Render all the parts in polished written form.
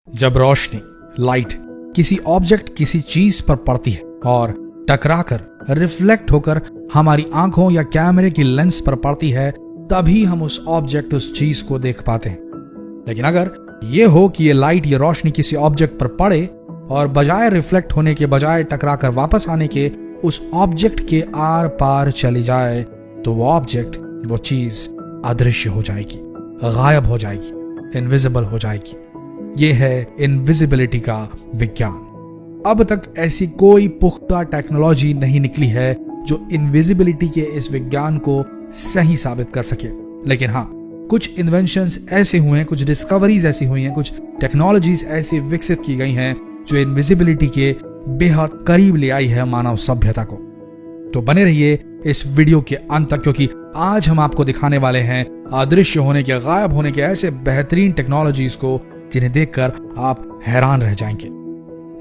जब रोशनी लाइट किसी ऑब्जेक्ट किसी चीज पर पड़ती है और टकराकर रिफ्लेक्ट होकर हमारी आंखों या कैमरे की लेंस पर पड़ती है, तभी हम उस ऑब्जेक्ट उस चीज को देख पाते हैं। लेकिन अगर ये हो कि ये लाइट या रोशनी किसी ऑब्जेक्ट पर पड़े और बजाय रिफ्लेक्ट होने के बजाय टकराकर वापस आने के उस ऑब्जेक्ट के आर पार चली जाए, तो वो ऑब्जेक्ट वो चीज अदृश्य हो जाएगी, गायब हो जाएगी, इनविजिबल हो जाएगी। ये है इनविजिबिलिटी का विज्ञान। अब तक ऐसी कोई पुख्ता टेक्नोलॉजी नहीं निकली है जो इनविजिबिलिटी के इस विज्ञान को सही साबित कर सके। लेकिन हाँ, कुछ इन्वेंशंस ऐसे हुए हैं, कुछ डिस्कवरीज ऐसी हुई हैं, कुछ टेक्नोलॉजीज ऐसी विकसित की गई हैं जो इनविजिबिलिटी के बेहद करीब ले आई है मानव सभ्यता को। तो बने रहिए इस वीडियो के अंत तक, क्योंकि आज हम आपको दिखाने वाले हैं अदृश्य होने के, गायब होने के ऐसे बेहतरीन टेक्नोलॉजीज को जिन्हें देखकर आप हैरान रह जाएंगे।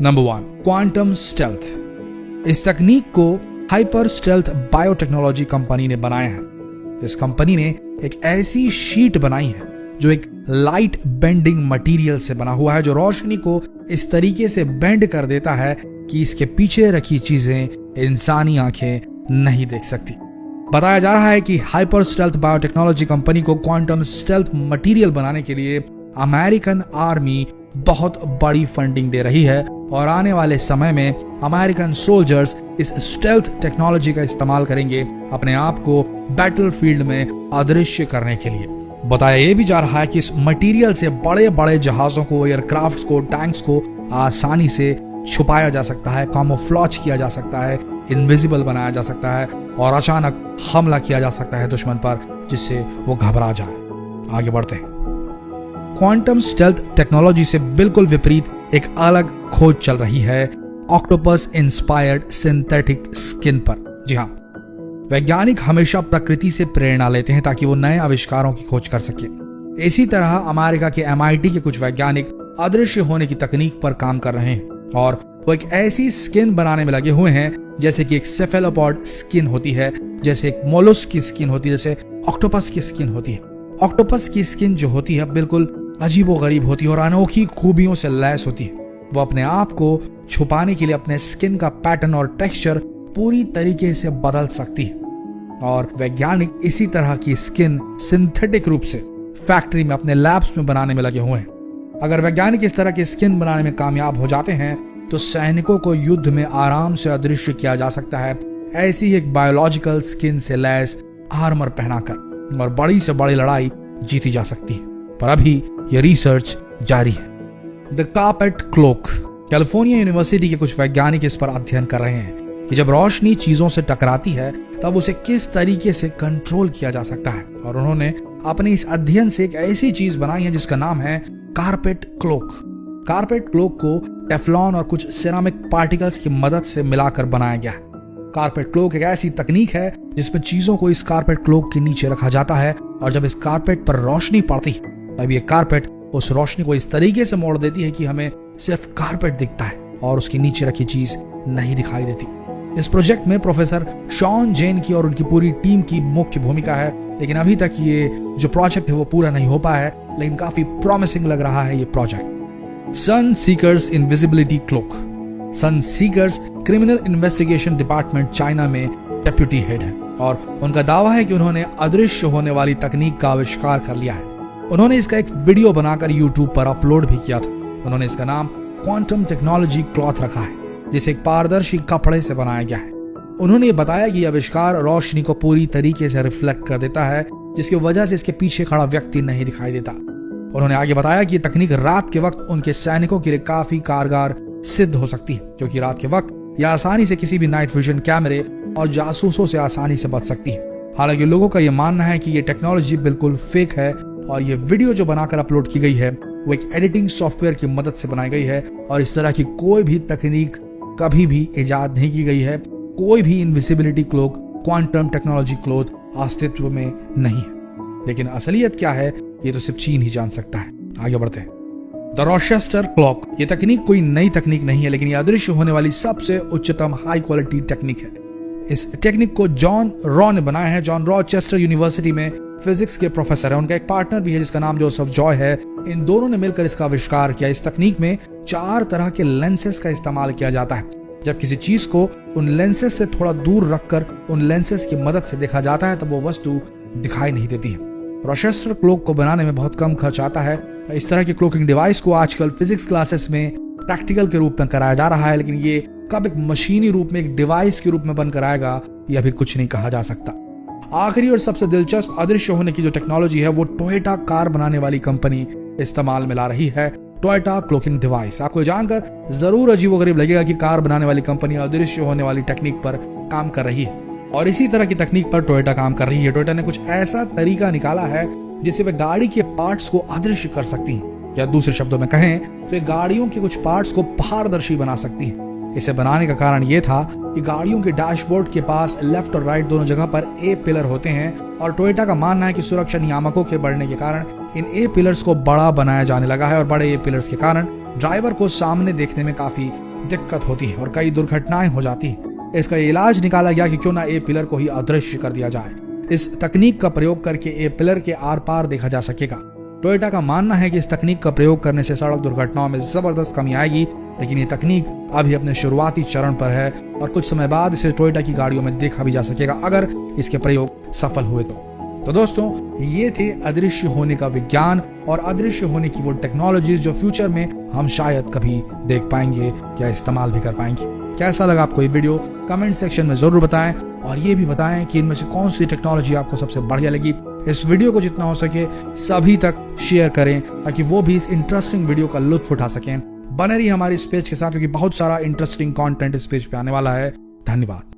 Number 1, quantum stealth. इस तकनीक को हाइपर स्टेल्थ बायोटेक्नोलॉजी कंपनी ने बनाया है। इस कंपनी ने एक ऐसी शीट बनाई है जो एक लाइट बेंडिंग मटेरियल से बना हुआ है, जो रोशनी को इस तरीके से बेंड कर देता है कि इसके पीछे रखी चीजें इंसानी आंखें नहीं देख सकती। बताया जा रहा है कि हाइपर स्टेल्थ बायोटेक्नोलॉजी कंपनी को क्वांटम स्टेल्थ मटेरियल बनाने के लिए अमेरिकन आर्मी बहुत बड़ी फंडिंग दे रही है और आने वाले समय में अमेरिकन सोल्जर्स इस स्टेल्थ टेक्नोलॉजी का इस्तेमाल करेंगे अपने आप को बैटलफील्ड में अदृश्य करने के लिए। बताया यह भी जा रहा है कि इस मटेरियल से बड़े बड़े जहाजों को, एयरक्राफ्ट्स को, टैंक्स को आसानी से छुपाया जा सकता है, कामोफ्लेज किया जा सकता है, इनविजिबल बनाया जा सकता है और अचानक हमला किया जा सकता है दुश्मन पर, जिससे वो घबरा जाए। आगे बढ़ते हैं। क्वांटम स्टेल्थ टेक्नोलॉजी से बिल्कुल विपरीत एक अलग खोज चल रही है ऑक्टोपस इंस्पायर्ड सिंथेटिक स्किन पर। जी हाँ, वैज्ञानिक हमेशा प्रकृति से प्रेरणा लेते हैं ताकि वो नए आविष्कारों की खोज कर सके। इसी तरह अमेरिका के MIT के कुछ वैज्ञानिक अदृश्य होने की तकनीक पर काम कर रहे हैं और वो एक ऐसी स्किन बनाने में लगे हुए हैं जैसे कि एक सेफेलोपॉड स्किन होती है, जैसे एक मोलस्क की स्किन होती है, जैसे ऑक्टोपस की स्किन होती है। ऑक्टोपस की स्किन जो होती है बिल्कुल अजीबोगरीब होती है और अनोखी खूबियों से लैस होती है। वो अपने आप को छुपाने के लिए अपने स्किन का पैटर्न और टेक्सचर पूरी तरीके से बदल सकती है और वैज्ञानिक इसी तरह की स्किन सिंथेटिक रूप से फैक्ट्री में अपने लैब्स में बनाने में लगे हुए हैं। अगर वैज्ञानिक इस तरह की स्किन बनाने में कामयाब हो जाते हैं तो सैनिकों को युद्ध में आराम से अदृश्य किया जा सकता है, ऐसी एक बायोलॉजिकल स्किन से लैस आर्मर पहनाकर, और बड़ी से बड़ी लड़ाई जीती जा सकती है। पर अभी यह रिसर्च जारी है। The carpet cloak. California university के कुछ वैज्ञानिक इस पर अध्ययन कर रहे हैं कि जब रोशनी चीजों से टकराती है तब उसे किस तरीके से कंट्रोल किया जा सकता है, और उन्होंने अपने इस अध्ययन से एक ऐसी चीज बनाई है जिसका नाम है कार्पेट क्लोक। कार्पेट क्लोक को टेफ्लॉन और कुछ सिरामिक पार्टिकल्स की मदद से मिलाकर बनाया गया है। कार्पेट क्लोक एक ऐसी तकनीक है जिसमें चीजों को इस कार्पेट क्लोक के नीचे रखा जाता है और जब इस कार्पेट पर रोशनी पड़ती है तब ये कार्पेट उस रोशनी को इस तरीके से मोड़ देती है कि हमें सिर्फ कार्पेट दिखता है और उसके नीचे रखी चीज नहीं दिखाई देती। इस प्रोजेक्ट में प्रोफेसर शॉन जेन की और उनकी पूरी टीम की मुख्य भूमिका है, लेकिन अभी तक ये जो प्रोजेक्ट है वो पूरा नहीं हो पाया है, लेकिन काफी प्रॉमिसिंग लग रहा है ये project. Sun Seekers invisibility cloak. Sun Seekers criminal investigation department China में डेप्यूटी हेड है और उनका दावा है कि उन्होंने अदृश्य होने वाली तकनीक का आविष्कार कर लिया है। उन्होंने इसका एक वीडियो बनाकर YouTube पर अपलोड भी किया था। उन्होंने इसका नाम क्वांटम टेक्नोलॉजी क्लॉथ रखा है, जिसे एक पारदर्शी कपड़े से बनाया गया है। उन्होंने बताया कि यह आविष्कार रोशनी को पूरी तरीके से रिफ्लेक्ट कर देता है, जिसकी वजह से इसके पीछे खड़ा व्यक्ति नहीं दिखाई देता। उन्होंने आगे बताया कि यह तकनीक रात के वक्त उनके सैनिकों के लिए काफी कारगर सिद्ध हो सकती है, क्योंकि रात के वक्त यह आसानी से किसी भी नाइट विजन कैमरे और जासूसों से आसानी से बच सकती है। हालांकि लोगों का यह मानना है कि यह टेक्नोलॉजी बिल्कुल फेक है और ये वीडियो जो बनाकर अपलोड की गई है वो एक एडिटिंग सॉफ्टवेयर की मदद से बनाई गई है और इस तरह की कोई भी तकनीक कभी भी इजाद नहीं की गई है। कोई भी invisibility cloak, quantum technology cloth अस्तित्व में नहीं है। लेकिन असलियत क्या है ये तो सिर्फ चीन ही जान सकता है। आगे बढ़ते हैं। The Rochester clock. ये तकनीक कोई नई तकनीक नहीं है, लेकिन ये अदृश्य होने वाली सबसे उच्चतम हाई क्वालिटी टेक्निक है। इस टेक्निक को जॉन रॉ ने बनाया है। जॉन रॉचेस्टर यूनिवर्सिटी में फिजिक्स के प्रोफेसर है, उनका एक पार्टनर भी है जिसका नाम जोसेफ जॉय है। इन दोनों ने मिलकर इसका आविष्कार किया। इस तकनीक में 4 तरह के लेंसेज का इस्तेमाल किया जाता है। जब किसी चीज को उन लेंसेज से थोड़ा दूर रखकर उन लेंसेज की मदद से देखा जाता है तब वो वस्तु दिखाई नहीं देती है। रोचेस्टर क्लोक को बनाने में बहुत कम खर्च आता है। इस तरह के क्लोकिंग डिवाइस को आजकल फिजिक्स क्लासेस में प्रैक्टिकल के रूप में कराया जा रहा है, लेकिन ये कब एक मशीनी रूप में, एक डिवाइस के रूप में बनकर आएगा ये अभी कुछ नहीं कहा जा सकता। आखिरी और सबसे दिलचस्प अदृश्य होने की जो टेक्नोलॉजी है वो टोयोटा कार बनाने वाली कंपनी इस्तेमाल में ला रही है, टोयोटा क्लोकिंग डिवाइस। आपको जानकर जरूर अजीबोगरीब लगेगा कि कार बनाने वाली कंपनी अदृश्य होने वाली टेक्निक पर काम कर रही है और इसी तरह की तकनीक पर टोयोटा काम कर रही है। टोयोटा ने कुछ ऐसा तरीका निकाला है जिससे वे गाड़ी के पार्ट्स को अदृश्य कर सकती हैं, या दूसरे शब्दों में कहें तो ये गाड़ियों के कुछ पार्ट्स को पारदर्शी बना सकती है। इसे बनाने का कारण ये था कि गाड़ियों के डैशबोर्ड के पास लेफ्ट और राइट दोनों जगह पर ए पिलर होते हैं और टोयोटा का मानना है कि सुरक्षा नियामकों के बढ़ने के कारण इन ए पिलर्स को बड़ा बनाया जाने लगा है और बड़े ए पिलर्स के कारण ड्राइवर को सामने देखने में काफी दिक्कत होती है और कई दुर्घटनाएं हो जाती है। इसका इलाज निकाला गया कि क्यों ना ए पिलर को ही अदृश्य कर दिया जाए। इस तकनीक का प्रयोग करके ए पिलर के आर पार देखा जा सकेगा। टोयोटा का मानना है कि इस तकनीक का प्रयोग करने से सड़क दुर्घटनाओं में जबरदस्त कमी आएगी, लेकिन ये तकनीक अभी अपने शुरुआती चरण पर है और कुछ समय बाद इसे टोयोटा की गाड़ियों में देखा भी जा सकेगा अगर इसके प्रयोग सफल हुए तो दोस्तों, ये थे अदृश्य होने का विज्ञान और अदृश्य होने की वो टेक्नोलॉजीज जो फ्यूचर में हम शायद कभी देख पाएंगे या इस्तेमाल भी कर पाएंगे। कैसा लगा आपको ये वीडियो कमेंट सेक्शन में जरूर बताएं और ये भी बताएं कि इनमें से कौन सी टेक्नोलॉजी आपको सबसे बढ़िया लगी। इस वीडियो को जितना हो सके सभी तक शेयर करें ताकि वो भी इस इंटरेस्टिंग वीडियो का लुत्फ उठा सकें। बने रहिए हमारी इस पेज के साथ क्योंकि बहुत सारा इंटरेस्टिंग कंटेंट इस पेज पे आने वाला है। धन्यवाद।